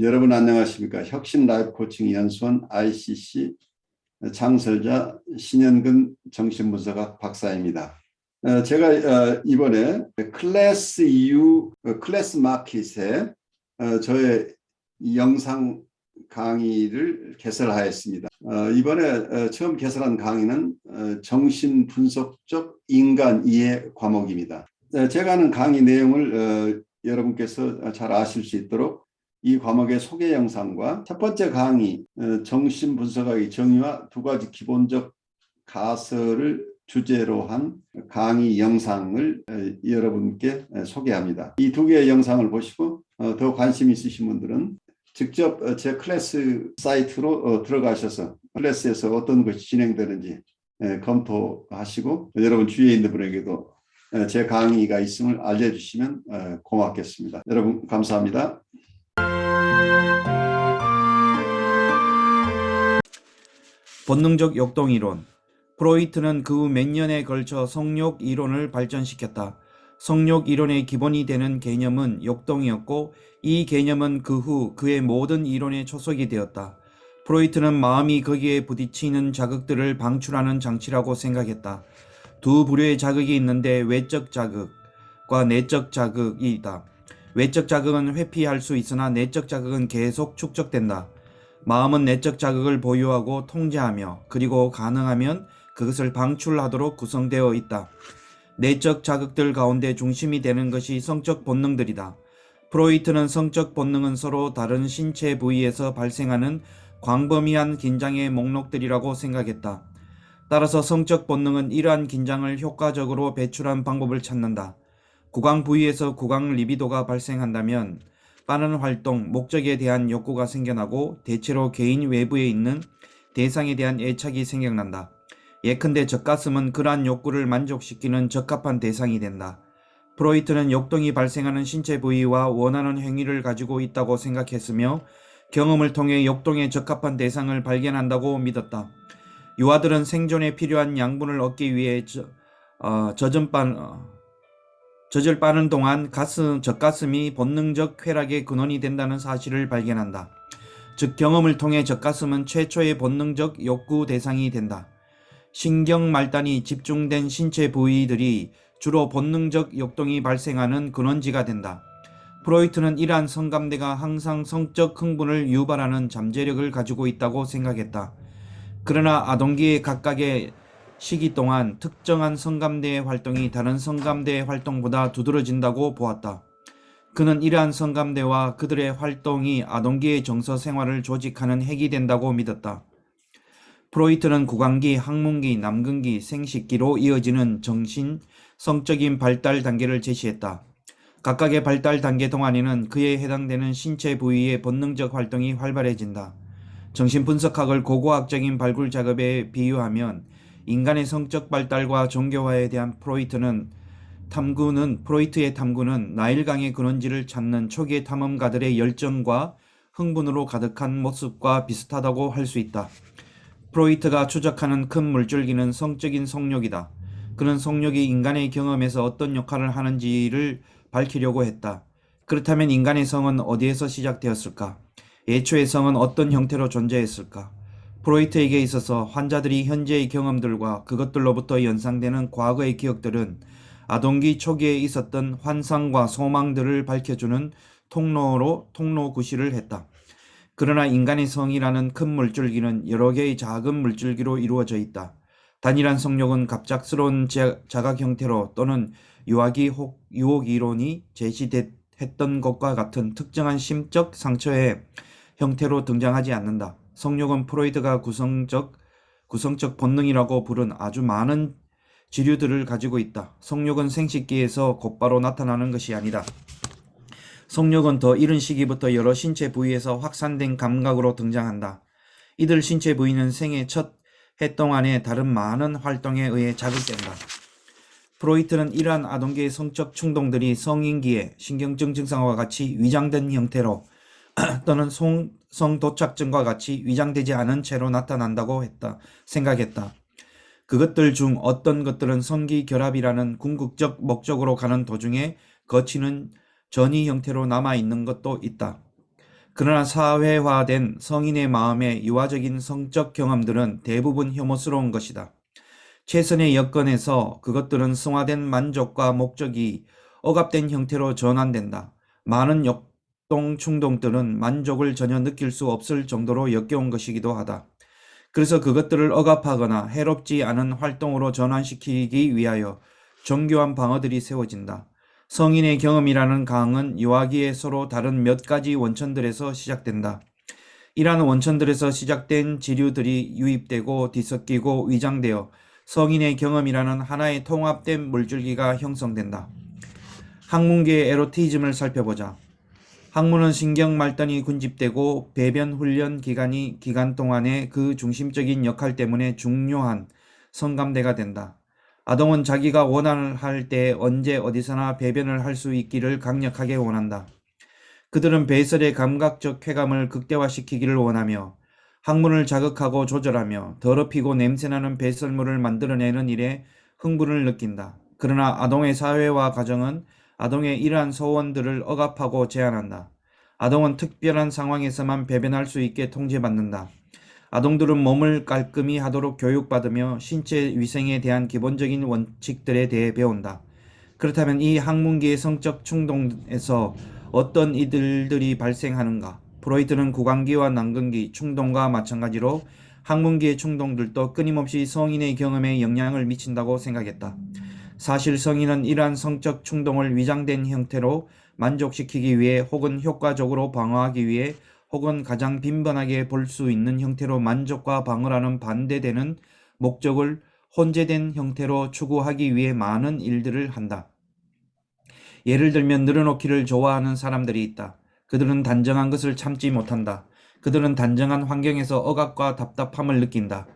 여러분 안녕하십니까? 혁신 라이프 코칭 연수원 ICC 창설자 신현근 정신분석학 박사입니다. 제가 이번에 클래스 EU 클래스 마켓에 저의 영상 강의를 개설하였습니다. 이번에 처음 개설한 강의는 정신분석적 인간 이해 과목입니다. 제가 하는 강의 내용을 여러분께서 잘 아실 수 있도록 이 과목의 소개 영상과 첫 번째 강의 정신분석학의 정의와 두 가지 기본적 가설을 주제로 한 강의 영상을 여러분께 소개합니다. 이 두 개의 영상을 보시고 더 관심 있으신 분들은 직접 제 클래스 사이트로 들어가셔서 클래스에서 어떤 것이 진행되는지 검토하시고 여러분 주위에 있는 분에게도 제 강의가 있음을 알려주시면 고맙겠습니다. 여러분 감사합니다. 본능적 역동이론. 프로이트는 그 후 몇 년에 걸쳐 성욕 이론을 발전시켰다. 성욕 이론의 기본이 되는 개념은 역동이었고 이 개념은 그 후 그의 모든 이론의 초석이 되었다. 프로이트는 마음이 거기에 부딪히는 자극들을 방출하는 장치라고 생각했다. 두 부류의 자극이 있는데 외적 자극과 내적 자극이 있다. 외적 자극은 회피할 수 있으나 내적 자극은 계속 축적된다. 마음은 내적 자극을 보유하고 통제하며 그리고 가능하면 그것을 방출하도록 구성되어 있다. 내적 자극들 가운데 중심이 되는 것이 성적 본능들이다. 프로이트는 성적 본능은 서로 다른 신체 부위에서 발생하는 광범위한 긴장의 목록들이라고 생각했다. 따라서 성적 본능은 이러한 긴장을 효과적으로 배출한 방법을 찾는다. 구강 부위에서 구강 리비도가 발생한다면 빠른 활동, 목적에 대한 욕구가 생겨나고 대체로 개인 외부에 있는 대상에 대한 애착이 생겨난다. 예컨대 젖가슴은 그러한 욕구를 만족시키는 적합한 대상이 된다. 프로이트는 역동이 발생하는 신체 부위와 원하는 행위를 가지고 있다고 생각했으며 경험을 통해 역동에 적합한 대상을 발견한다고 믿었다. 유아들은 생존에 필요한 양분을 얻기 위해 젖을 빠는 동안 젖가슴이 본능적 쾌락의 근원이 된다는 사실을 발견한다. 즉 경험을 통해 젖가슴은 최초의 본능적 욕구 대상이 된다. 신경 말단이 집중된 신체 부위들이 주로 본능적 역동이 발생하는 근원지가 된다. 프로이트는 이러한 성감대가 항상 성적 흥분을 유발하는 잠재력을 가지고 있다고 생각했다. 그러나 아동기의 각각의 시기 동안 특정한 성감대의 활동이 다른 성감대의 활동보다 두드러진다고 보았다. 그는 이러한 성감대와 그들의 활동이 아동기의 정서 생활을 조직하는 핵이 된다고 믿었다. 프로이트는 구강기, 항문기, 남근기, 생식기로 이어지는 정신, 성적인 발달 단계를 제시했다. 각각의 발달 단계 동안에는 그에 해당되는 신체 부위의 본능적 활동이 활발해진다. 정신분석학을 고고학적인 발굴 작업에 비유하면 인간의 성적 발달과 종교화에 대한 프로이트의 탐구는 나일강의 근원지를 찾는 초기 탐험가들의 열정과 흥분으로 가득한 모습과 비슷하다고 할 수 있다. 프로이트가 추적하는 큰 물줄기는 성적인 성욕이다. 그는 성욕이 인간의 경험에서 어떤 역할을 하는지를 밝히려고 했다. 그렇다면 인간의 성은 어디에서 시작되었을까? 애초의 성은 어떤 형태로 존재했을까? 프로이트에게 있어서 환자들이 현재의 경험들과 그것들로부터 연상되는 과거의 기억들은 아동기 초기에 있었던 환상과 소망들을 밝혀주는 통로 구실을 했다. 그러나 인간의 성이라는 큰 물줄기는 여러 개의 작은 물줄기로 이루어져 있다. 단일한 성욕은 갑작스러운 자각 형태로 또는 유혹 이론이 제시했던 것과 같은 특정한 심적 상처의 형태로 등장하지 않는다. 성욕은 프로이트가 구성적 본능이라고 부른 아주 많은 지류들을 가지고 있다. 성욕은 생식기에서 곧바로 나타나는 것이 아니다. 성욕은 더 이른 시기부터 여러 신체 부위에서 확산된 감각으로 등장한다. 이들 신체 부위는 생애 첫 해 동안의 다른 많은 활동에 의해 자극된다. 프로이트는 이러한 아동기의 성적 충동들이 성인기의 신경증 증상과 같이 위장된 형태로 또는 성도착증과 같이 위장되지 않은 채로 나타난다고 생각했다. 그것들 중 어떤 것들은 성기 결합이라는 궁극적 목적으로 가는 도중에 거치는 전이 형태로 남아있는 것도 있다. 그러나 사회화된 성인의 마음의 유아적인 성적 경험들은 대부분 혐오스러운 것이다. 최선의 여건에서 그것들은 승화된 만족과 목적이 억압된 형태로 전환된다. 많은 역동 충동들은 만족을 전혀 느낄 수 없을 정도로 역겨운 것이기도 하다. 그래서 그것들을 억압하거나 해롭지 않은 활동으로 전환시키기 위하여 정교한 방어들이 세워진다. 성인의 경험이라는 강은 유아기에 서로 다른 몇 가지 원천들에서 시작된다. 이러한 원천들에서 시작된 지류들이 유입되고 뒤섞이고 위장되어 성인의 경험이라는 하나의 통합된 물줄기가 형성된다. 학문계의 에로티즘을 살펴보자. 학문은 신경 말단이 군집되고 배변 훈련 기간 동안의 그 중심적인 역할 때문에 중요한 성감대가 된다. 아동은 자기가 원할 때 언제 어디서나 배변을 할 수 있기를 강력하게 원한다. 그들은 배설의 감각적 쾌감을 극대화시키기를 원하며 학문을 자극하고 조절하며 더럽히고 냄새나는 배설물을 만들어내는 일에 흥분을 느낀다. 그러나 아동의 사회화 과정은 아동의 이러한 소원들을 억압하고 제한한다. 아동은 특별한 상황에서만 배변할 수 있게 통제받는다. 아동들은 몸을 깔끔히 하도록 교육받으며 신체 위생에 대한 기본적인 원칙들에 대해 배운다. 그렇다면 이 학문기의 성적 충동에서 어떤 이들들이 발생하는가? 프로이트는 구강기와 난근기, 충동과 마찬가지로 학문기의 충동들도 끊임없이 성인의 경험에 영향을 미친다고 생각했다. 사실 성인은 이러한 성적 충동을 위장된 형태로 만족시키기 위해 혹은 효과적으로 방어하기 위해 혹은 가장 빈번하게 볼 수 있는 형태로 만족과 방어라는 반대되는 목적을 혼재된 형태로 추구하기 위해 많은 일들을 한다. 예를 들면 늘어놓기를 좋아하는 사람들이 있다. 그들은 단정한 것을 참지 못한다. 그들은 단정한 환경에서 억압과 답답함을 느낀다.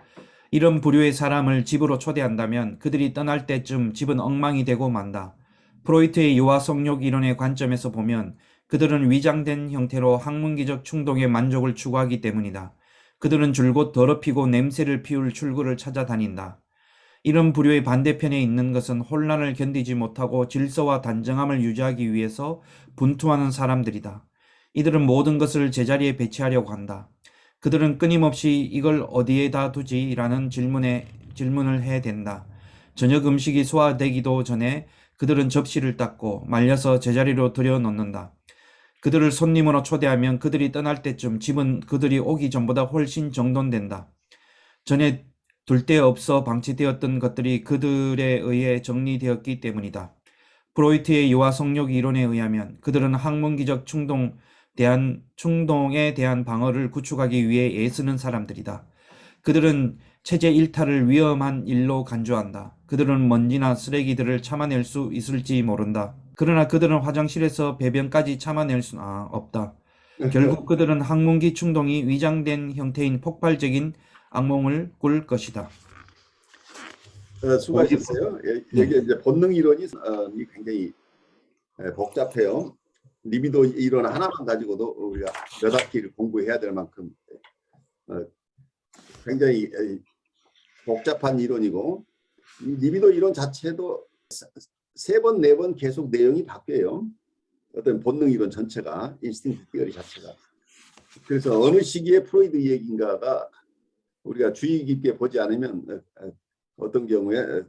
이런 부류의 사람을 집으로 초대한다면 그들이 떠날 때쯤 집은 엉망이 되고 만다. 프로이트의 유아 성욕 이론의 관점에서 보면 그들은 위장된 형태로 학문기적 충동의 만족을 추구하기 때문이다. 그들은 줄곧 더럽히고 냄새를 피울 출구를 찾아다닌다. 이런 부류의 반대편에 있는 것은 혼란을 견디지 못하고 질서와 단정함을 유지하기 위해서 분투하는 사람들이다. 이들은 모든 것을 제자리에 배치하려고 한다. 그들은 끊임없이 이걸 어디에다 두지? 라는 질문을 해댄다. 저녁 음식이 소화되기도 전에 그들은 접시를 닦고 말려서 제자리로 들여놓는다. 그들을 손님으로 초대하면 그들이 떠날 때쯤 집은 그들이 오기 전보다 훨씬 정돈된다. 전에 둘 데 없어 방치되었던 것들이 그들에 의해 정리되었기 때문이다. 프로이트의 유아 성욕 이론에 의하면 그들은 학문기적 충동에 대한 방어를 구축하기 위해 애쓰는 사람들이다. 그들은 체제 일탈을 위험한 일로 간주한다. 그들은 먼지나 쓰레기들을 참아낼 수 있을지 모른다. 그러나 그들은 화장실에서 배변까지 참아낼 수는 없다. 결국 그들은 학문기 충동이 위장된 형태인 폭발적인 악몽을 꿀 것이다. 수고하셨어요. 네. 여기 이제 본능 이론이 굉장히 복잡해요. 리비도 이론 하나만 가지고도 우리가 몇 학기를 공부해야 될 만큼 굉장히 복잡한 이론이고, 리비도 이론 자체도 세 번, 네 번 계속 내용이 바뀌어요. 어떤 본능 이론 전체가, 인스팅트 티어리 자체가. 그래서 어느 시기에 프로이드 얘기인가가 우리가 주의 깊게 보지 않으면 어떤 경우에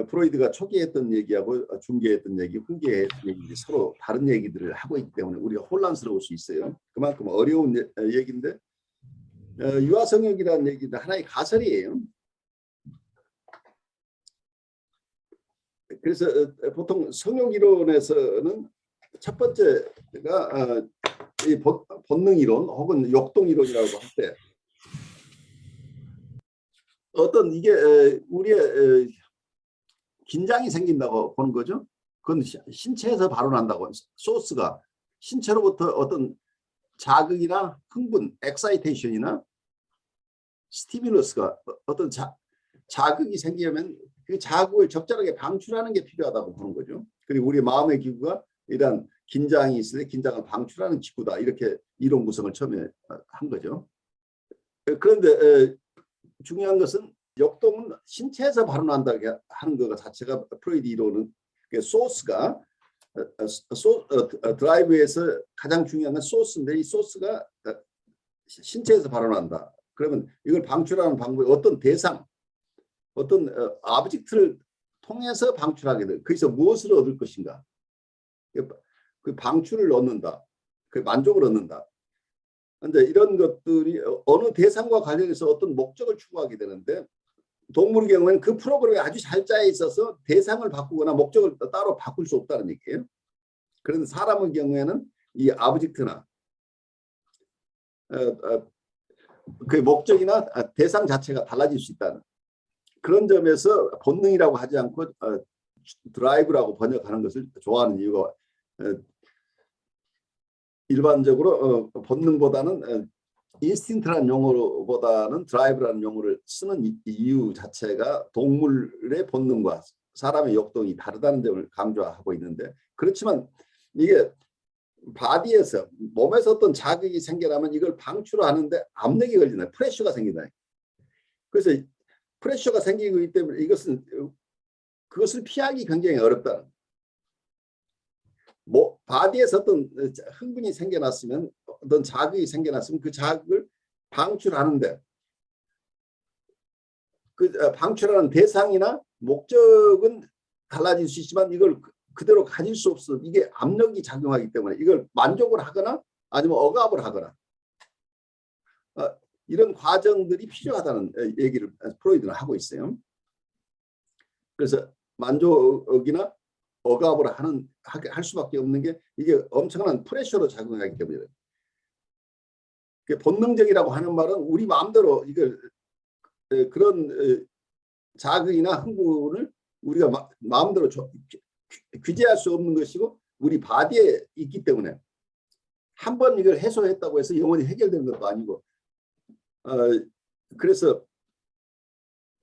프로이드가 초기에 했던 얘기하고 중기에 했던 얘기, 후기에 했던 얘기 서로 다른 얘기들을 하고 있기 때문에 우리가 혼란스러울 수 있어요. 그만큼 어려운 얘기인데 유아성욕이라는 얘기도 하나의 가설이에요. 그래서 보통 성욕 이론에서는 첫 번째가 이 본능 이론 혹은 역동 이론이라고 할 때 어떤 이게 우리의 긴장이 생긴다고 보는 거죠. 그건 신체에서 바로 난다고. 소스가 신체로부터 어떤 자극이나 흥분, 엑사이테이션이나 스티뮬러스가 어떤 자극이 생기면 그 자극을 적절하게 방출하는 게 필요하다고 보는 거죠. 그리고 우리 마음의 기구가 이런 긴장이 있을 때 긴장을 방출하는 기구다. 이렇게 이론 구성을 처음에 한 거죠. 그런데 중요한 것은 역동은 신체에서 발현한다고 하는 것 자체가 프로이드 이론은 소스가 드라이브에서 가장 중요한 건 소스인데 이 소스가 신체에서 발원한다. 그러면 이걸 방출하는 방법이 어떤 대상, 어떤 아브젝트를 통해서 방출하게 돼. 거기서 무엇을 얻을 것인가? 그 방출을 얻는다. 그 만족을 얻는다. 근데 이런 것들이 어느 대상과 관련해서 어떤 목적을 추구하게 되는데 동물의 경우에는 그 프로그램이 아주 잘 짜여 있어서 대상을 바꾸거나 목적을 따로 바꿀 수 없다는 얘기예요. 그런데 사람의 경우에는 이 아브젝트나 그 목적이나 대상 자체가 달라질 수 있다는 그런 점에서 본능이라고 하지 않고 드라이브라고 번역하는 것을 좋아하는 이유가 일반적으로 본능보다는 인스팅트라는 용어보다는 드라이브라는 용어를 쓰는 이유 자체가 동물의 본능과 사람의 역동이 다르다는 점을 강조하고 있는데 그렇지만 이게 바디에서 몸에서 어떤 자극이 생겨나면 이걸 방출하는데 압력이 걸린다. 프레셔가 생긴다. 그래서 프레셔가 생기기 때문에 그것을 피하기 굉장히 어렵다. 바디에서 어떤 흥분이 생겨났으면 어떤 자극이 생겨났으면 그 자극을 방출하는데 그 방출하는 대상이나 목적은 달라질 수 있지만 이걸 그대로 가질 수 없어. 이게 압력이 작용하기 때문에 이걸 만족을 하거나 아니면 억압을 하거나 이런 과정들이 필요하다는 얘기를 프로이드는 하고 있어요. 그래서 만족이나 억압을 할 수밖에 없는 게 이게 엄청난 프레셔로 작용하기 때문에 본능적이라고 하는 말은 우리 마음대로 이걸 그런 자극이나 흥분을 우리가 마음대로 규제할 수 없는 것이고 우리 바디에 있기 때문에 한 번 이걸 해소했다고 해서 영원히 해결되는 것도 아니고 그래서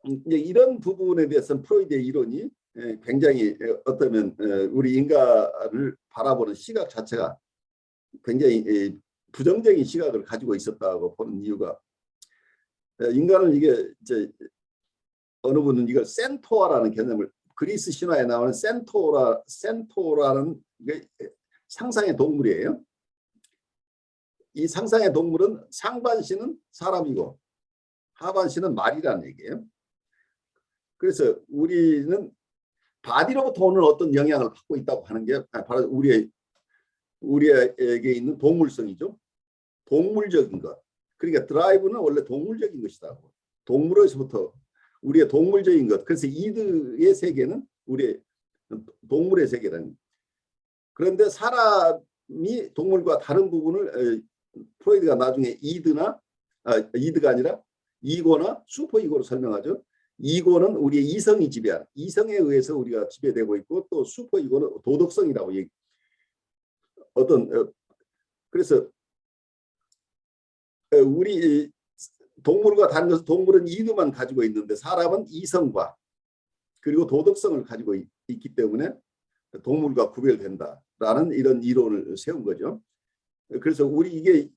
이제 이런 부분에 대해서는 프로이드의 이론이 굉장히 어쩌면 우리 인간을 바라보는 시각 자체가 굉장히 부정적인 시각을 가지고 있었다고 보는 이유가 인간은 이게 이제 어느 분은 이걸 센토아라는 개념을 그리스 신화에 나오는 센토라는 게 상상의 동물이에요. 이 상상의 동물은 상반신은 사람이고 하반신은 말이라는 얘기예요. 그래서 우리는 바디로부터 오는 어떤 영향을 받고 있다고 하는 게 바로 우리에게 있는 동물성이죠. 동물적인 것. 그러니까 드라이브는 원래 동물적인 것이다. 동물에서부터 우리의 동물적인 것. 그래서 이드의 세계는 우리의 동물의 세계라는. 그런데 사람이 동물과 다른 부분을 프로이드가 나중에 이드가 아니라 이고나 슈퍼 이고로 설명하죠. 이고는 우리의 이성이 지배하는 이성에 의해서 우리가 지배되고 있고 또 슈퍼 이고는 도덕성이라고 얘기. 그래서 우리 동물과 다른 것은 동물은 이드만 가지고 있는데 사람은 이성과 그리고 도덕성을 가지고 있기 때문에 동물과 구별된다라는 이런 이론을 세운 거죠. 그래서 이게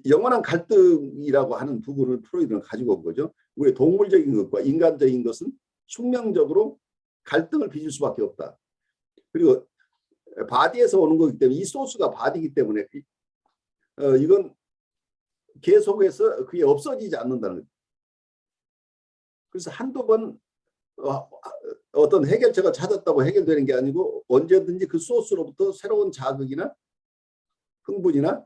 영원한 갈등이라고 하는 부분을 프로이드는 가지고 온 거죠. 우리 동물적인 것과 인간적인 것은 숙명적으로 갈등을 빚을 수밖에 없다. 그리고 바디에서 오는 거기 때문에 이 소스가 바디이기 때문에 이건 계속해서 그게 없어지지 않는다는 거죠. 그래서 한두 번 어떤 해결책을 찾았다고 해결되는 게 아니고 언제든지 그 소스로부터 새로운 자극이나 흥분이나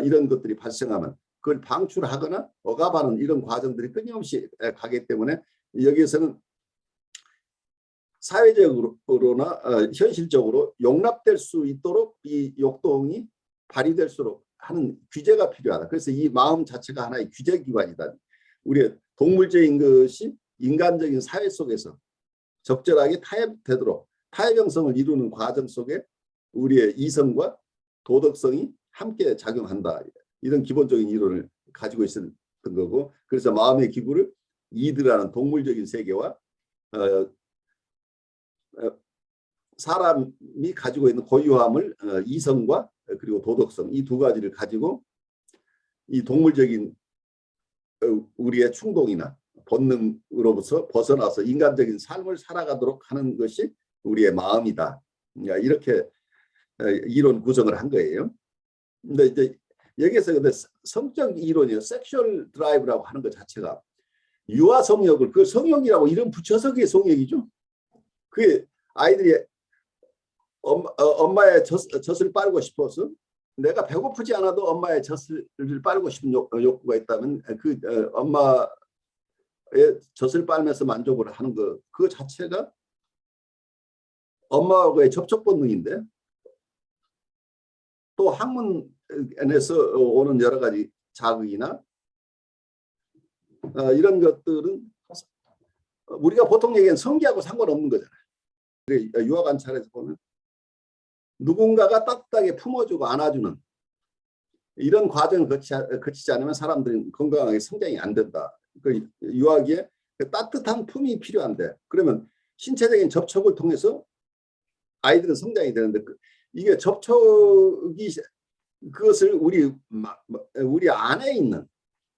이런 것들이 발생하면 그걸 방출하거나 억압하는 이런 과정들이 끊임없이 가기 때문에 여기에서는 사회적으로나 현실적으로 용납될 수 있도록 이 역동이 발휘될수록 하는 규제가 필요하다. 그래서 이 마음 자체가 하나의 규제기관이다. 우리의 동물적인 것이 인간적인 사회 속에서 적절하게 타협되도록 타협형성을 이루는 과정 속에 우리의 이성과 도덕성이 함께 작용한다. 이런 기본적인 이론을 가지고 있었던 거고 그래서 마음의 기구를 이드라는 동물적인 세계와 사람이 가지고 있는 고유함을 이성과 그리고 도덕성 이 두 가지를 가지고 이 동물적인 우리의 충동이나 본능으로부터 벗어나서 인간적인 삶을 살아가도록 하는 것이 우리의 마음이다. 이렇게 이론 구성을 한 거예요. 근데 이제 여기서 근데 성적 이론이요, 섹슈얼 드라이브라고 하는 것 자체가 유아 성욕을 그 성욕이라고 이름 붙여서 그게 성욕이죠. 그게 아이들이 엄마의 젖을 빨고 싶어서 내가 배고프지 않아도 엄마의 젖을 빨고 싶은 욕구가 있다면 그 엄마의 젖을 빨면서 만족을 하는 그 자체가 엄마하고의 접촉 본능인데, 또 학문에서 오는 여러 가지 자극이나 이런 것들은 우리가 보통 얘기하는 성기하고 상관없는 거잖아요. 유아 관찰에서 보면 누군가가 따뜻하게 품어주고 안아주는 이런 과정을 거치지 않으면 사람들은 건강하게 성장이 안 된다. 그 유아기에 따뜻한 품이 필요한데, 그러면 신체적인 접촉을 통해서 아이들은 성장이 되는데 이게 접촉이 그것을 우리 안에 있는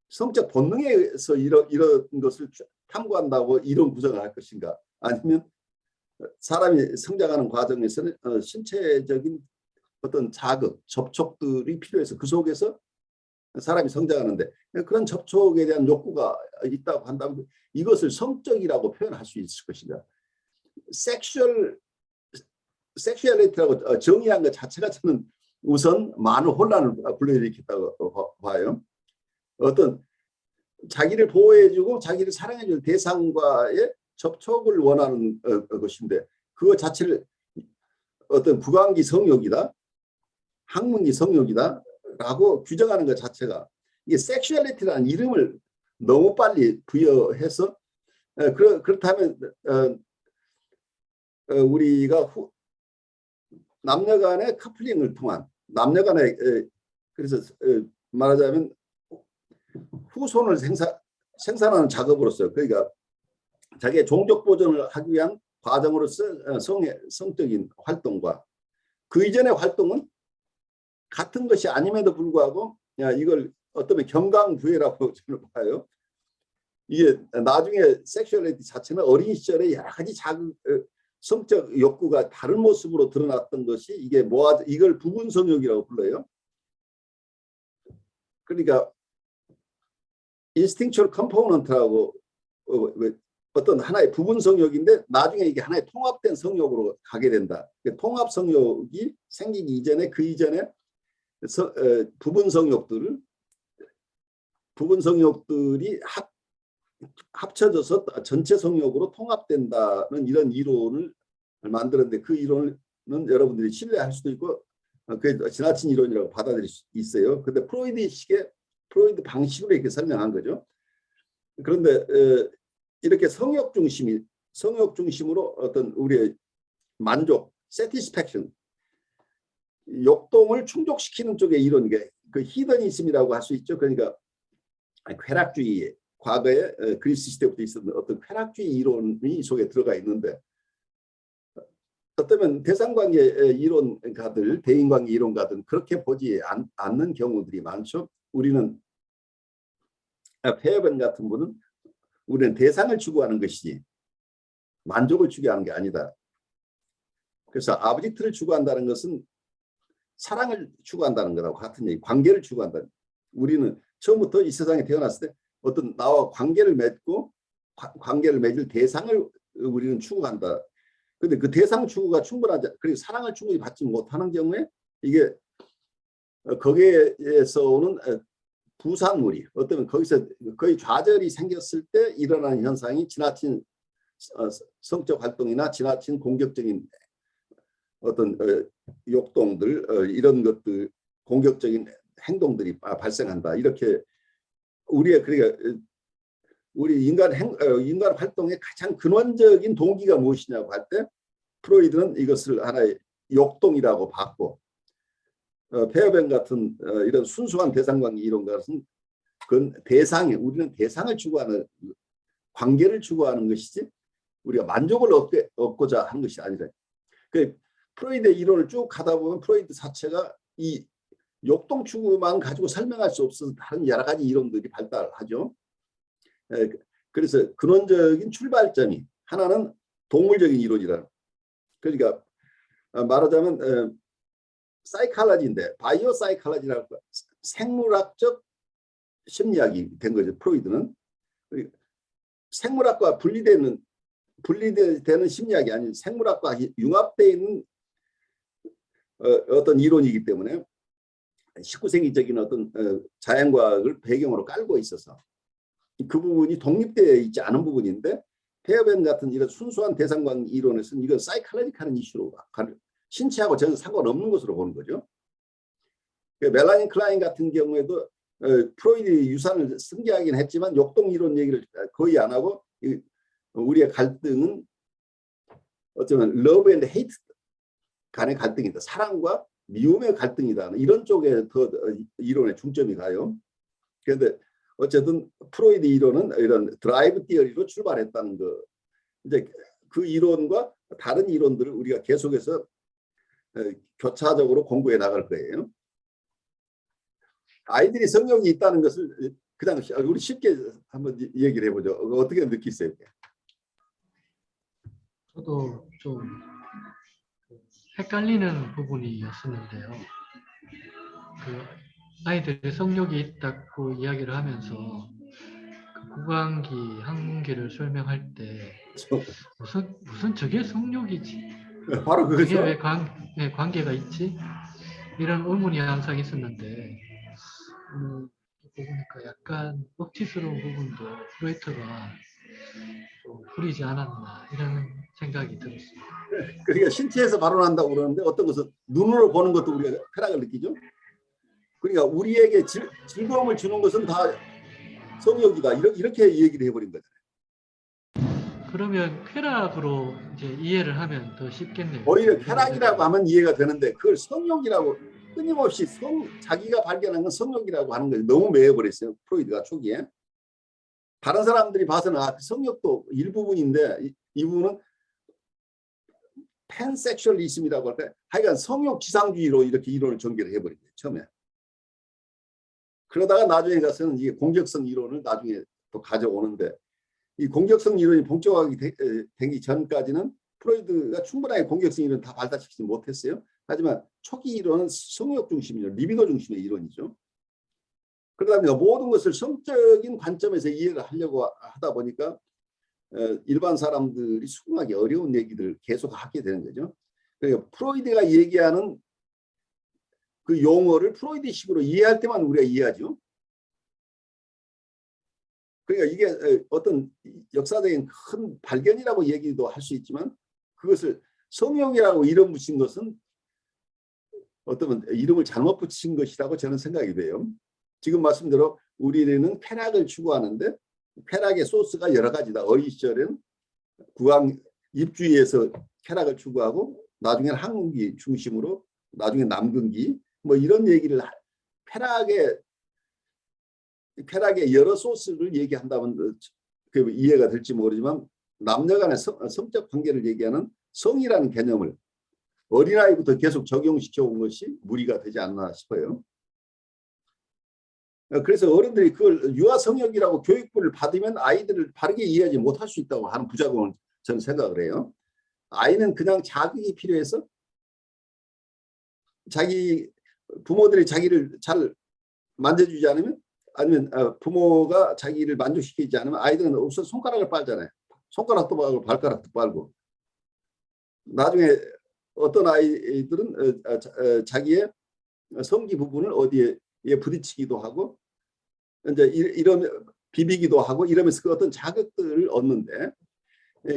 성적 본능에 의해서 이런 것을 탐구한다고 이런 구성을 할 것인가, 아니면 사람이 성장하는 과정에서는 신체적인 어떤 자극, 접촉들이 필요해서 그 속에서 사람이 성장하는데 그런 접촉에 대한 욕구가 있다고 한다면 이것을 성적이라고 표현할 수 있을 것인가. 섹슈얼리티라고 정의한 것 자체가 저는 우선 많은 혼란을 불러일으켰다고 봐요. 어떤 자기를 보호해주고 자기를 사랑해주는 대상과의 접촉을 원하는 것인데, 그거 자체를 어떤 부관기 성욕이다, 학문기 성욕이다라고 규정하는 것 자체가, 이게 섹슈얼리티라는 이름을 너무 빨리 부여해서 그렇다면 우리가 남녀간의 커플링을 통한 남녀간의 그래서 말하자면 후손을 생산하는 작업으로서, 그러니까 자기의 종족 보존을 하기 위한 과정으로서 성적인 활동과 그 이전의 활동은 같은 것이 아님에도 불구하고 이걸 어떤 경강부회라고 저는 봐요. 이게 나중에 섹슈얼리티 자체는 어린 시절에 여러 가지 성적 욕구가 다른 모습으로 드러났던 것이 이걸 부분 성욕이라고 불러요. 그러니까 인스팅츄얼 컴포넌트라고 어떤 하나의 부분 성욕인데 나중에 이게 하나의 통합된 성욕으로 가게 된다. 통합 성욕이 생기기 이전에 그 이전에 부분 성욕들이 합쳐져서 전체 성욕으로 통합된다는 이런 이론을 만들었는데, 그 이론은 여러분들이 신뢰할 수도 있고 그게 지나친 이론이라고 받아들일 수 있어요. 근데 프로이드 방식으로 이렇게 설명한 거죠. 그런데 이렇게 성욕 중심으로 어떤 우리의 만족, satisfaction, 욕동을 충족시키는 쪽의 이론, 그 히더니즘이라고 할 수 있죠. 그러니까 쾌락주의, 과거에 그리스 시대부터 있었던 어떤 쾌락주의 이론이 속에 들어가 있는데, 어쩌면 대상관계 이론가들, 대인관계 이론가들은 그렇게 보지 않는 경우들이 많죠. 우리는 페어벤 같은 분은 우리는 대상을 추구하는 것이지 만족을 추구하는 게 아니다. 그래서 아브젝트를 추구한다는 것은 사랑을 추구한다는 거라고 같은 얘기, 관계를 추구한다. 우리는 처음부터 이 세상에 태어났을 때 어떤 나와 관계를 맺고 관계를 맺을 대상을 우리는 추구한다. 그런데 그 대상 추구가 충분하지, 그리고 사랑을 충분히 받지 못하는 경우에 이게 거기에서 오는 부산물이 어쩌면 거기서 거의 좌절이 생겼을 때 일어나는 현상이 지나친 성적 활동이나 지나친 공격적인 어떤 욕동들, 이런 것들, 공격적인 행동들이 발생한다. 이렇게 그러니까 우리 인간 활동의 가장 근원적인 동기가 무엇이냐고 할 때 프로이드는 이것을 하나의 욕동이라고 봤고, 페어벤 같은 이런 순수한 대상관계 이론가는 그건 우리는 대상을 추구하는, 관계를 추구하는 것이지 우리가 만족을 얻고자 하는 것이 아니라. 그 프로이드의 이론을 쭉 가다 보면 프로이드 자체가 이 욕동 추구만 가지고 설명할 수 없어서 다른 여러 가지 이론들이 발달하죠. 그래서 근원적인 출발점이 하나는 동물적인 이론이라. 그러니까 말하자면 사이칼러지인데 바이오 사이칼러지라고 생물학적 심리학이 된 거죠. 프로이드는 생물학과 분리되는 심리학이 아닌 생물학과 융합되어 있는 어떤 이론이기 때문에 19세기적인 어떤 자연과학을 배경으로 깔고 있어서 그 부분이 독립되어 있지 않은 부분인데 페어밴 같은 이런 순수한 대상관 이론에서는 이건 사이칼로지컬한 이슈로 신체하고 전혀 상관없는 것으로 보는 거죠. 멜라닌 클라인 같은 경우에도 프로이드 유산을 승계하긴 했지만 역동 이론 얘기를 거의 안 하고 우리의 갈등은 어쩌면 러브 앤 헤이트 간의 갈등이다. 사랑과 미움의 갈등이다. 이런 쪽에 더 이론의 중점이 가요. 그런데 어쨌든 프로이드 이론은 이런 드라이브 티어리로 출발했다는 거. 이제 그 이론과 다른 이론들을 우리가 계속해서 교차적으로 공부해 나갈 거예요. 아이들이 성욕이 있다는 것을 그냥 우리 쉽게 한번 얘기를 해보죠. 어떻게 느끼세요? 저도 좀 헷갈리는 부분이었었는데요. 그 아이들의 성욕이 있다고 이야기를 하면서 그 구강기, 항문기를 설명할 때 무슨 저게 성욕이지? 바로 그게 그거죠. 왜 관계가 있지? 이런 의문이 항상 있었는데 보니까 약간 억지스러운 부분도 프로이트가 좀 부리지 않았나 이런 생각이 들었습니다. 그러니까 신체에서 발원한다고 그러는데 어떤 것은 눈으로 보는 것도 우리가 쾌락을 느끼죠. 그러니까 우리에게 즐거움을 주는 것은 다 성욕이다. 이렇게 얘기를 해버린 거잖아요. 그러면 쾌락으로 이제 이해를 하면 더 쉽겠네요. 오히려 쾌락이라고 하면 이해가 되는데 그걸 성욕이라고 끊임없이 자기가 발견한 건 성욕이라고 하는 것이 너무 매여버렸어요. 프로이드가 초기에. 다른 사람들이 봐서는 성욕도 일부분인데 이 부분은 팬섹슈얼리즘이라고 할까요? 하여간 성욕 지상주의로 이렇게 이론을 전개를 해버린 거예요. 처음에. 그러다가 나중에 가서는 이게 공격성 이론을 나중에 또 가져오는데 이 공격성 이론이 본격화하게 되기 전까지는 프로이드가 충분하게 공격성 이론을 다 발달시키지 못했어요. 하지만 초기 이론은 성욕 중심이죠. 리비도 중심의 이론이죠. 그러다 보니까 모든 것을 성적인 관점에서 이해를 하려고 하다 보니까 일반 사람들이 수긍하기 어려운 얘기들을 계속 하게 되는 거죠. 그러니까 프로이드가 얘기하는 그 용어를 프로이드식으로 이해할 때만 우리가 이해하죠. 그러니까 이게 어떤 역사적인 큰 발견이라고 얘기도 할 수 있지만 그것을 성욕이라고 이름 붙인 것은 어떤 이름을 잘못 붙인 것이라고 저는 생각이 돼요. 지금 말씀대로 우리는 쾌락을 추구하는데 쾌락의 소스가 여러 가지다. 어린 시절에는 구강 입주위에서 쾌락을 추구하고 나중에는 항문기 중심으로 나중에 남근기 뭐 이런 얘기를 쾌락의 여러 소스를 얘기한다면 그 이해가 될지 모르지만 남녀 간의 성적 관계를 얘기하는 성이라는 개념을 어린아이부터 계속 적용시켜 온 것이 무리가 되지 않나 싶어요. 그래서 어른들이 그걸 유아성역이라고 교육부를 받으면 아이들을 바르게 이해하지 못할 수 있다고 하는 부작용을 저는 생각을 해요. 아이는 그냥 자극이 필요해서 부모들이 자기를 잘 만져주지 않으면 아니면 부모가 자기를 만족시키지 않으면 아이들은 우선 손가락을 빨잖아요. 손가락도 빨고 발가락도 빨고 나중에 어떤 아이들은 자기의 성기 부분을 어디에 부딪히기도 하고 이제 이러면 비비기도 하고 이러면서 그 어떤 자극들을 얻는데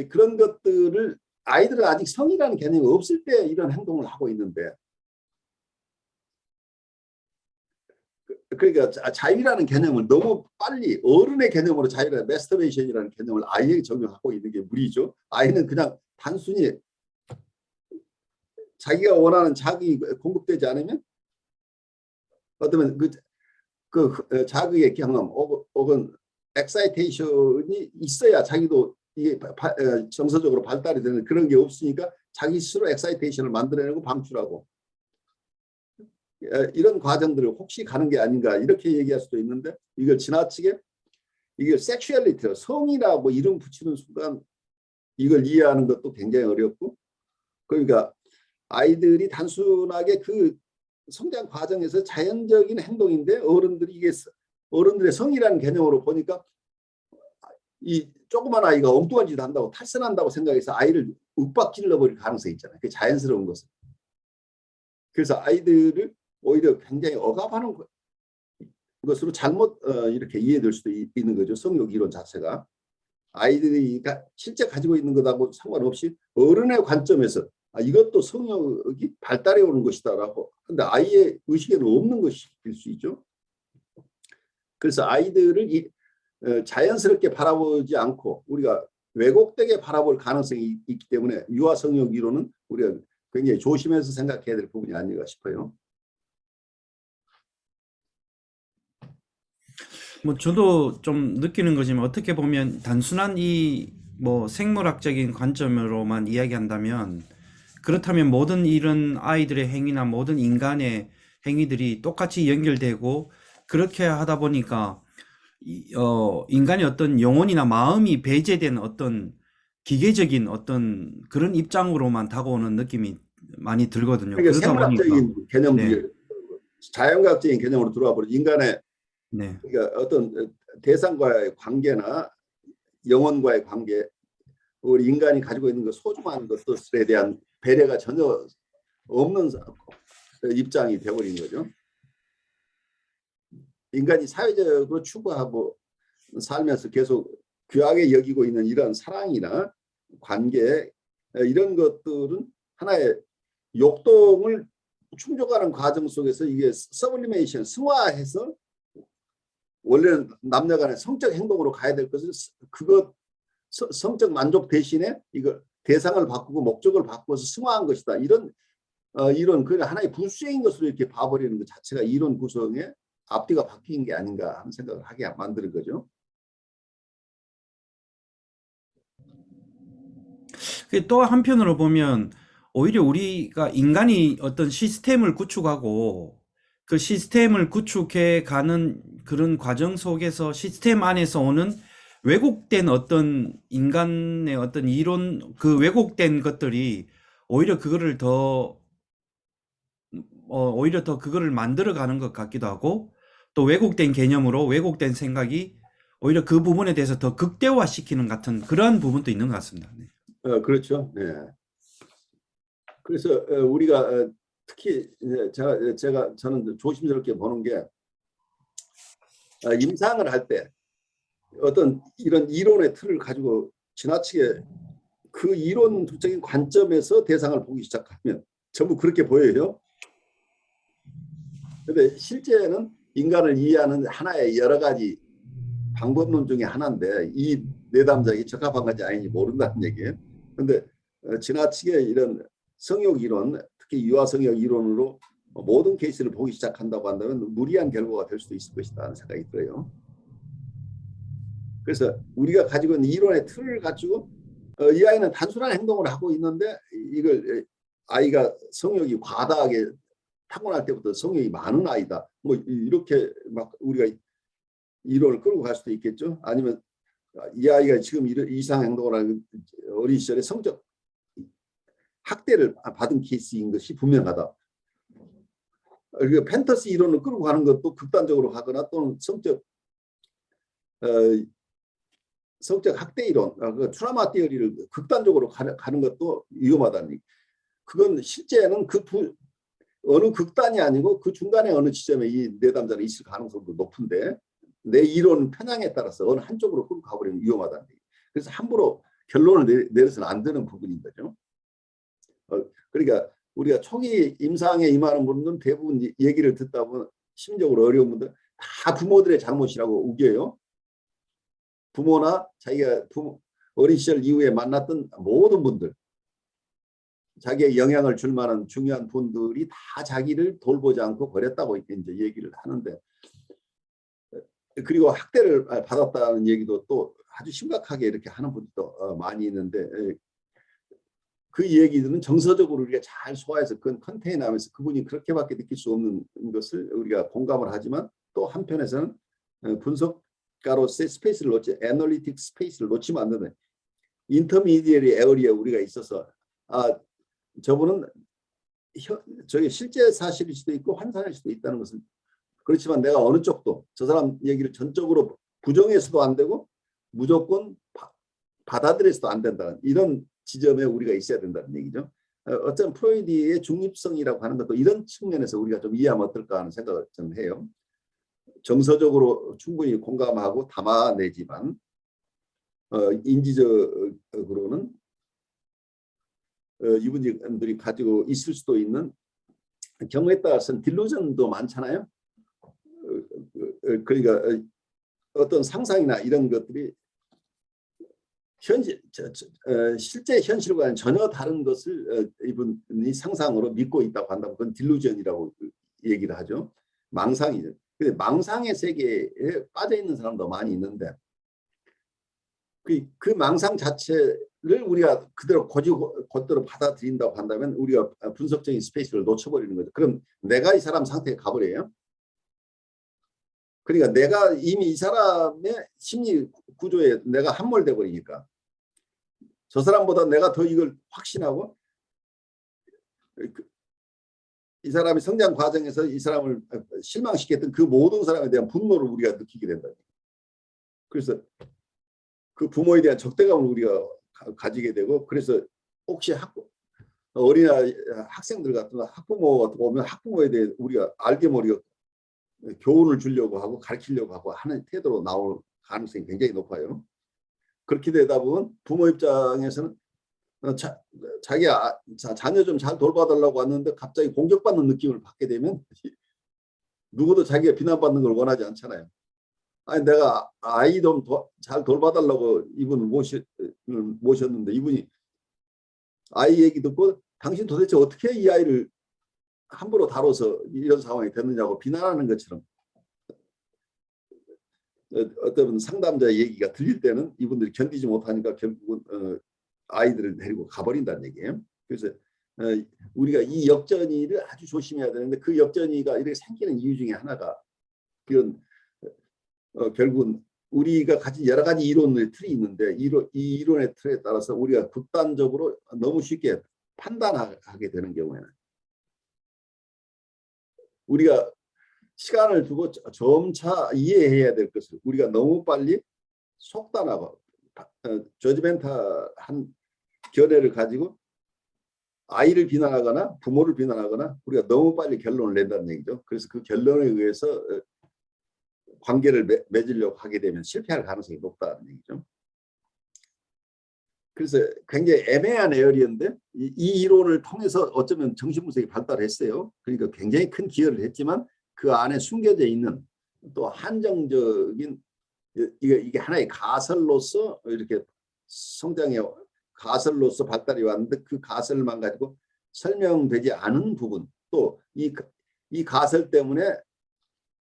그런 것들을 아이들은 아직 성이라는 개념이 없을 때 이런 행동을 하고 있는데 그러니까 자유라는 개념을 너무 빨리 어른의 개념으로 자유라 매스터베이션이라는 개념을 아이에게 적용하고 있는 게 무리죠. 아이는 그냥 단순히 자기가 원하는 자극이 공급되지 않으면 어쩌면 그 자극의 경험 혹은 엑사이테이션이 있어야 자기도 이게 정서적으로 발달이 되는 그런 게 없으니까 자기 스스로 엑사이테이션을 만들어내고 방출하고 이런 과정들을 혹시 가는 게 아닌가 이렇게 얘기할 수도 있는데 이걸 지나치게 이게 섹슈얼리티로 성이라고 이름 붙이는 순간 이걸 이해하는 것도 굉장히 어렵고 그러니까 아이들이 단순하게 그 성장 과정에서 자연적인 행동인데 어른들이 이게 어른들의 성이라는 개념으로 보니까 이 조그만 아이가 엉뚱한 짓 한다고 탈선한다고 생각해서 아이를 윽박질러 버릴 가능성이 있잖아요. 그게 자연스러운 것은. 그래서 아이들을 오히려 굉장히 억압하는 것으로 잘못 이렇게 이해될 수도 있는 거죠. 성욕 이론 자체가. 아이들이 실제 가지고 있는 것하고 상관없이 어른의 관점에서 이것도 성욕이 발달해 오는 것이다라고. 근데 아이의 의식에는 없는 것일 수 있죠. 그래서 아이들을 자연스럽게 바라보지 않고 우리가 왜곡되게 바라볼 가능성이 있기 때문에 유아 성욕 이론은 우리가 굉장히 조심해서 생각해야 될 부분이 아닌가 싶어요. 뭐 저도 좀 느끼는 거지만 어떻게 보면 단순한 이 뭐 생물학적인 관점으로만 이야기한다면 그렇다면 모든 이런 아이들의 행위나 모든 인간의 행위들이 똑같이 연결되고 그렇게 하다 보니까 인간의 어떤 영혼이나 마음이 배제된 어떤 기계적인 어떤 그런 입장으로만 다가오는 느낌이 많이 들거든요. 그러니까 그러다 보니까 생물학적인 개념들이 네, 자연과학적인 개념으로 들어와 버려 인간의 네, 그러니까 어떤 대상과의 관계나 영혼과의 관계, 우리 인간이 가지고 있는 그 소중한 것들에 대한 배려가 전혀 없는 입장이 되어버린 거죠. 인간이 사회적으로 추구하고 살면서 계속 귀하게 여기고 있는 이런 사랑이나 관계 이런 것들은 하나의 욕동을 충족하는 과정 속에서 이게 서블리메이션, 승화해서 원래는 남녀 간의 성적 행동으로 가야 될 것을 그것 성적 만족 대신에 이걸 대상을 바꾸고 목적을 바꿔서 승화한 것이다. 이런 그 하나의 부수적인 것으로 이렇게 봐버리는 것 자체가 이론 구성에 앞뒤가 바뀐 게 아닌가 하는 생각을 하게 만드는 거죠. 또 한편으로 보면 오히려 우리가 인간이 어떤 시스템을 구축하고 그 시스템을 구축해 가는 그런 과정 속에서 시스템 안에서 오는 왜곡된 어떤 인간의 어떤 이론, 그 왜곡된 것들이 오히려 그거를 오히려 더 그거를 만들어 가는 것 같기도 하고 또 왜곡된 개념으로 왜곡된 생각이 오히려 그 부분에 대해서 더 극대화시키는 같은 그러한 부분도 있는 것 같습니다. 네. 그렇죠. 네. 그래서 우리가 특히 저는 조심스럽게 보는 게 임상을 할 때 어떤 이런 이론의 틀을 가지고 지나치게 그 이론적인 관점에서 대상을 보기 시작하면 전부 그렇게 보여요. 그런데 실제는 인간을 이해하는 하나의 여러 가지 방법론 중에 하나인데 이 내담작이 적합한 건지 아닌지 모른다는 얘기예요. 그런데 지나치게 이런 성욕 이론, 특히 유아 성욕 이론으로 모든 케이스를 보기 시작한다고 한다면 무리한 결과가 될 수도 있을 것이다 하는 생각이 들어요. 그래서 우리가 가지고 있는 이론의 틀을 가지고 이 아이는 단순한 행동을 하고 있는데 이걸 아이가 성욕이 과다하게 타고날 때부터 성욕이 많은 아이다. 뭐 이렇게 막 우리가 이론을 끌고 갈 수도 있겠죠. 아니면 이 아이가 지금 이상 행동을 하는 어린 시절에 성적 학대를 받은 케이스인 것이 분명하다. 그리고 팬터시 이론을 끌고 가는 것도 극단적으로 하거나 또는 성적 학대 이론, 그 트라우마 티어리를 극단적으로 가는 것도 위험하다는 얘기. 그건 실제는 어느 극단이 아니고 그 중간에 어느 지점에 이 내담자는 있을 가능성도 높은데 내 이론 편향에 따라서 어느 한쪽으로 끌고 가버리면 위험하다는 얘기. 그래서 함부로 결론을 내려서는 안 되는 부분인 거죠. 그러니까 우리가 초기 임상에 임하는 분들은 대부분 얘기를 듣다 보면 심적으로 어려운 분들 다 부모들의 잘못이라고 우겨요. 부모나 자기가 어린 시절 이후에 만났던 모든 분들, 자기의 영향을 줄 만한 중요한 분들이 다 자기를 돌보지 않고 버렸다고 이제 얘기를 하는데, 그리고 학대를 받았다는 얘기도 또 아주 심각하게 이렇게 하는 분도 많이 있는데, 그 얘기들은 정서적으로 우리가 잘 소화해서 그건 컨테이너하면서 그분이 그렇게밖에 느낄 수 없는 것을 우리가 공감을 하지만 또 한편에서는 분석가로서의 스페이스를 애널리틱 스페이스를 놓치면 안 되는 인터미디어리 에어리에 우리가 있어서 저분은 저게 실제 사실일 수도 있고 환상일 수도 있다는 것은, 그렇지만 내가 어느 쪽도 저 사람 얘기를 전적으로 부정해서도 안 되고 무조건 받아들여서도 안 된다는 이런 지점에 우리가 있어야 된다는 얘기죠. 어떤 프로이드의 중립성이라고 하는 것도 이런 측면에서 우리가 좀 이해하면 어떨까 하는 생각을 좀 해요. 정서적으로 충분히 공감하고 담아내지만 인지적으로는 이분들이 가지고 있을 수도 있는 경우에 따라서는 딜루전도 많잖아요. 그러니까 어떤 상상이나 이런 것들이 실제 현실과는 전혀 다른 것을 이분이 상상으로 믿고 있다고 한다면 그건 딜루전이라고 얘기를 하죠. 망상이죠. 근데 망상의 세계에 빠져 있는 사람도 많이 있는데 그 망상 자체를 우리가 그대로 그대로 받아들인다고 한다면 우리가 분석적인 스페이스를 놓쳐버리는 거죠. 그럼 내가 이 사람 상태에 가버려요. 그러니까 내가 이미 이 사람의 심리 구조에 내가 함몰돼 버리니까 저 사람보다 내가 더 이걸 확신하고 이 사람이 성장 과정에서 이 사람을 실망시켰던 그 모든 사람에 대한 분노를 우리가 느끼게 된다. 그래서 그 부모에 대한 적대감을 우리가 가지게 되고, 그래서 혹시 어린아이 학생들 같은 학부모가 오면 학부모에 대해 우리가 알게 모르게 교훈을 주려고 하고 가르치려고 하고 하는 태도로 나올 가능성이 굉장히 높아요. 그렇게 되다 보면 부모 입장에서는 자기 자녀 좀 잘 돌봐달라고 왔는데 갑자기 공격받는 느낌을 받게 되면 누구도 자기가 비난받는 걸 원하지 않잖아요. 아니 내가 아이 좀 잘 돌봐달라고 이분을 모셨는데 이분이 아이 얘기 듣고 당신 도대체 어떻게 이 아이를 함부로 다뤄서 이런 상황이 됐느냐고 비난하는 것처럼 어떤 상담자의 얘기가 들릴 때는 이분들이 견디지 못하니까 결국은 아이들을 데리고 가버린다는 얘기예요. 그래서 우리가 이 역전이를 아주 조심해야 되는데 그 역전이가 이렇게 생기는 이유 중에 하나가 이런 결국은 우리가 가진 여러 가지 이론의 틀이 있는데 이 이론의 틀에 따라서 우리가 극단적으로 너무 쉽게 판단하게 되는 경우에는 우리가 시간을 두고 점차 이해해야 될 것을 우리가 너무 빨리 속단하고 저지멘탈한 견해를 가지고 아이를 비난하거나 부모를 비난하거나 우리가 너무 빨리 결론을 낸다는 얘기죠. 그래서 그 결론에 의해서 관계를 맺으려고 하게 되면 실패할 가능성이 높다는 얘기죠. 그래서 굉장히 애매한 에어리언데 이 이론을 통해서 어쩌면 정신분석이 발달했어요. 그러니까 굉장히 큰 기여를 했지만 그 안에 숨겨져 있는 또 한정적인 이게 하나의 가설로서 이렇게 성장의 가설로서 발달이 왔는데 그 가설만 가지고 설명되지 않은 부분 또 이 가설 때문에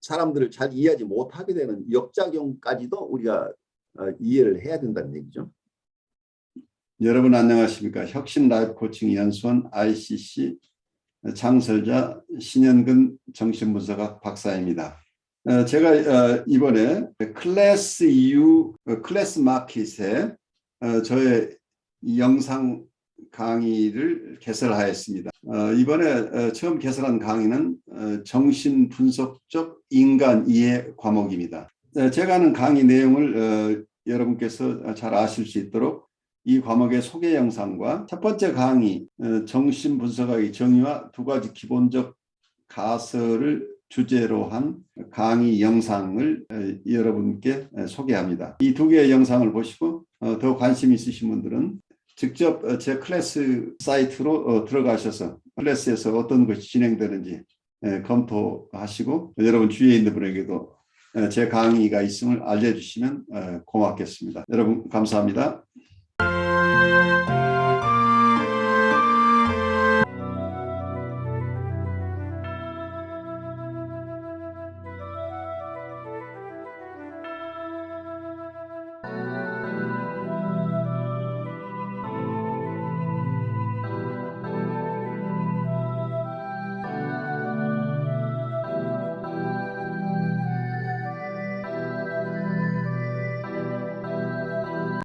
사람들을 잘 이해하지 못하게 되는 역작용까지도 우리가 이해를 해야 된다는 얘기죠. 여러분 안녕하십니까. 혁신 라이프 코칭 연수원 ICC 창설자 신현근 정신분석학 박사입니다. 제가 이번에 클래스 EU 클래스 마켓에 저의 영상 강의를 개설하였습니다. 이번에 처음 개설한 강의는 정신분석적 인간 이해 과목입니다. 제가 하는 강의 내용을 여러분께서 잘 아실 수 있도록 이 과목의 소개 영상과 첫 번째 강의 정신분석학의 정의와 두 가지 기본적 가설을 주제로 한 강의 영상을 여러분께 소개합니다. 이 두 개의 영상을 보시고 더 관심 있으신 분들은 직접 제 클래스 사이트로 들어가셔서 클래스에서 어떤 것이 진행되는지 검토하시고 여러분 주위에 있는 분에게도 제 강의가 있음을 알려주시면 고맙겠습니다. 여러분 감사합니다.